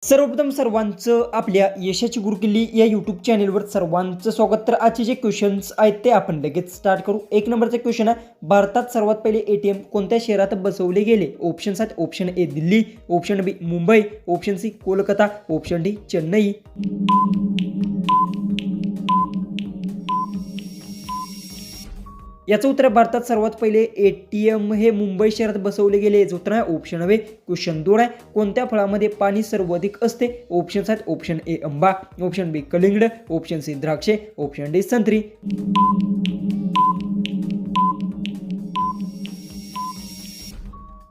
सर्वप्रथम सर्वांचं आपल्या यशाची गुरुकिल्ली या यूट्यूब चॅनेलवर सर्वांचं स्वागत. तर आजचे जे क्वेश्चन्स आहेत ते आपण लगेच स्टार्ट करू. एक नंबरचा क्वेश्चन आहे, भारतात सर्वात पहिले ATM कोणत्या शहरात बसवले गेले? ऑप्शन्स आहेत, option A Delhi, option B Mumbai, option C Kolkata, option D Chennai. याचं उत्तर, भारतात सर्वात पहिले ATM हे मुंबई शहरात बसवले गेले. जो उत्तर आहे ऑप्शन वे. क्वेश्चन 2 आहे, कोणत्या फळामध्ये पाणी सर्वाधिक असते? ऑप्शन्स आहेत, ऑप्शन ए आंबा, ऑप्शन बी कलिंगड, ऑप्शन सी द्राक्षे, ऑप्शन डी संत्री.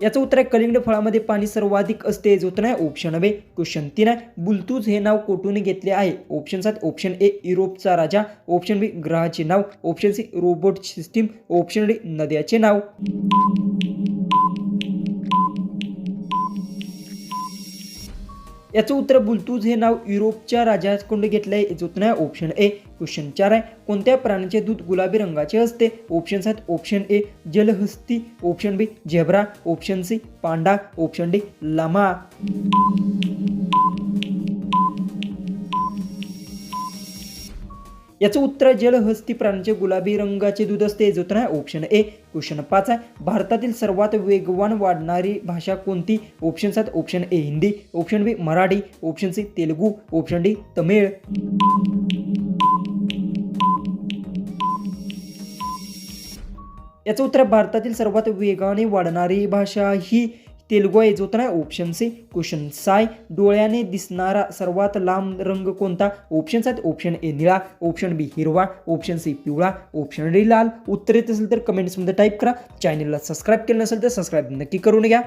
याचं उत्तर आहे कलिंगड फळामध्ये पाणी सर्वाधिक असते. जो उत्तर आहे ऑप्शन बी. क्वेश्चन 3 आहे, बुलतूज हे नाव कोठून घेतले आहे? ऑप्शन्स आहेत, ऑप्शन ए युरोपचा राजा, ऑप्शन बी ग्रहाचे नाव, option C robot system, option D नद्याचे नाव. याचं उत्तर, बुलतूज हे नाव युरोपच्या राजाकडून घेतलं आहे. जो उत्तर आहे ऑप्शन ए. क्वेश्चन 4 आहे, कोणत्या प्राण्याचे दूध गुलाबी रंगाचे असते? ऑप्शन्स आहेत, ऑप्शन ए जलहस्ती, option B zebra, option C panda, option D llama. याचं उत्तर, जलहस्ती प्राण्याचे गुलाबी रंगाचे दूध असते. जो उत्तर आहे ऑप्शन ए. क्वेश्चन 5 आहे, भारतातील सर्वात वेगवान वाढणारी भाषा कोणती? ऑप्शन्स आहेत, option A Hindi, option B Marathi, option C Telugu, option D Tamil. याचं उत्तर, भारतातील सर्वात वेगाने वाढणारी भाषा ही तेलुगू आहे. जो उत्तर आहे ऑप्शन सी. क्वेश्चन 6, डोळ्याने दिसणारा सर्वात लांब रंग कोणता? ऑप्शन्स आहेत, ऑप्शन ए निळा, ऑप्शन बी हिरवा, ऑप्शन सी पिवळा, ऑप्शन डी लाल. उत्तर येत असेल तर कमेंट्समध्ये टाईप करा. चॅनलला सबस्क्राईब केलं नसेल तर सबस्क्राईब नक्की करून घ्या.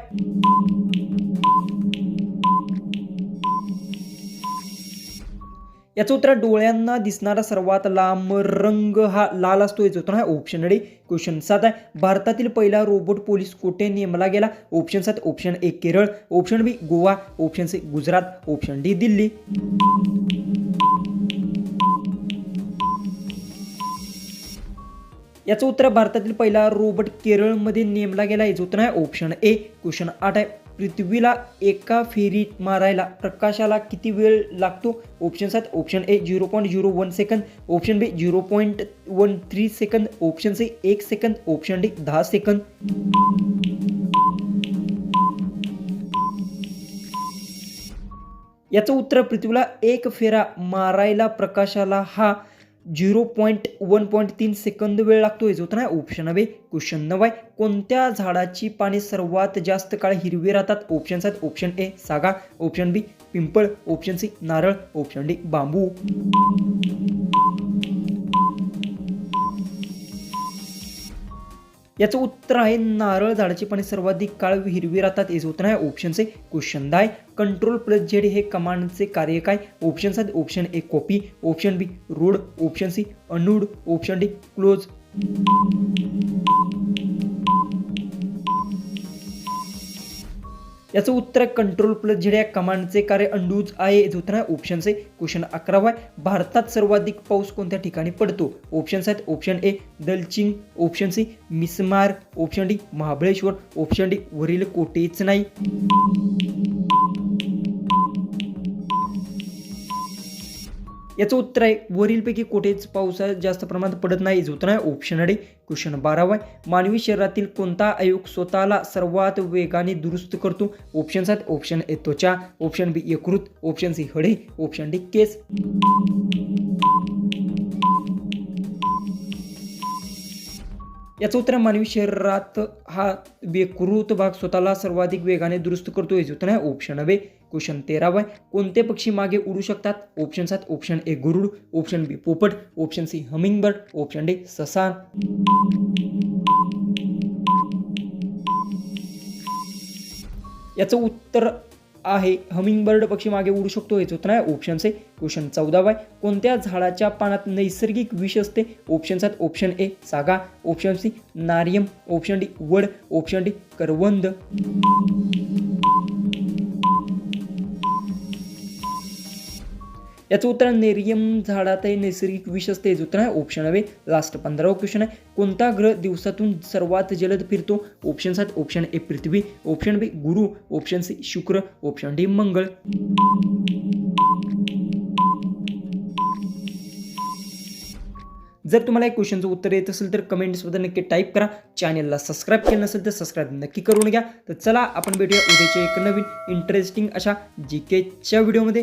याचं उत्तर, डोळ्यांना दिसणारा सर्वात लांब रंग हा लाल असतो. याचं उत्तर आहे ऑप्शन डी. क्वेश्चन 7 आहे, भारतातील पहिला रोबोट पोलीस कोठे नेमला गेला? ऑप्शन्स आहेत, option A Kerala, option B Goa, option C Gujarat, option D Delhi. याचं उत्तर, भारतातील पहिला रोबोट केरळमध्ये नेमला गेला. याचं उत्तर आहे ऑप्शन ए. क्वेश्चन 8 आहे, पृथ्वीला एका फेरीत मारायला प्रकाशाला किती वेळ लागतो? ऑप्शन्स आहेत, option A 0.01 second, option B 0.13 second, option C 1 second, option D 10 second. याचं उत्तर, पृथ्वीला एक फेरा मारायला प्रकाशाला हा 0.1.3 सेकंद वेळ लागतो. याचं उत्तर आहे ऑप्शन बी. क्वेश्चन 9 आहे, कोणत्या झाडाची पाने सर्वात जास्त काळ हिरवी राहतात? ऑप्शन्स आहेत, ऑप्शन ए सागा, ऑप्शन बी पिंपळ, ऑप्शन सी नारळ, ऑप्शन डी बांबू. याचं उत्तर आहे नारळ झाडाची पाने सर्वाधिक काळ हिरवी राहतात. याचं उत्तर आहे ऑप्शन सी. क्वेश्चन 10, Ctrl+Z हे कमांडचे कार्य काय? ऑप्शन्स आहेत, option A copy, option B redo, option C undo, option D close. याचं उत्तर, Ctrl+Z या कमांडचे कार्य अंडूज आहे. याचं उत्तर आहे ऑप्शन सी. क्वेश्चन 11 आहे, भारतात सर्वाधिक पाऊस कोणत्या ठिकाणी पडतो? ऑप्शन्स आहेत, ऑप्शन ए दलचिंग, ऑप्शन सी मिसमार, option D Mahabaleshwar, option D वरील कोठेच नाही. याचं उत्तर आहे वरीलपैकी कोठेच पाऊस जास्त प्रमाणात पडत नाही. याचं उत्तर आहे ऑप्शन डी. क्वेश्चन 12 आहे, मानवी शरीरातील कोणता अवयव स्वतःला सर्वात वेगाने दुरुस्त करतो? ऑप्शन्स आहेत, ऑप्शन ए त्वचा, ऑप्शन बी यकृत, ऑप्शन सी हडे, ऑप्शन डी केस. याचं उत्तर, मानवी शरीरात हा यकृत भाग स्वतःला सर्वाधिक वेगाने दुरुस्त करतो. याचं उत्तर आहे ऑप्शन बी. क्वेश्चन 13 आहे, कोणते पक्षी मागे उडू शकतात? ऑप्शन्स आहेत, ऑप्शन ए गरुड, ऑप्शन बी पोपट, option C hummingbird, option D ससा. याचं उत्तर आहे हमिंगबर्ड पक्षी मागे उडू शकतो. याचं उत्तर आहे ऑप्शन सी. क्वेश्चन 14 आहे, कोणत्या झाडाच्या पानात नैसर्गिक विष असते? ऑप्शन्स आहेत, ऑप्शन ए सागा, ऑप्शन सी नारियम, ऑप्शन डी वड, ऑप्शन डी करवंद. याचं उत्तर नेरियम झाडात नैसर्गिक विष असते. याचं उत्तर आहे ऑप्शन आहे लास्ट 15वा क्वेश्चन आहे. कोणता ग्रह दिवसातून सर्वात जलद फिरतो? ऑप्शन्स आहेत ऑप्शन ए पृथ्वी, ऑप्शन बी गुरु, ऑप्शन सी शुक्र, ऑप्शन डी मंगळ. जर तुम्हाला या क्वेश्चनचं उत्तर येत असेल तर कमेंट्समध्ये नक्की टाईप करा. चॅनलला सबस्क्राईब केलं नसेल तर सबस्क्राईब नक्की करून घ्या. तर चला आपण भेटूया उद्याच्या एक नवीन इंटरेस्टिंग अशा GKच्या व्हिडिओमध्ये.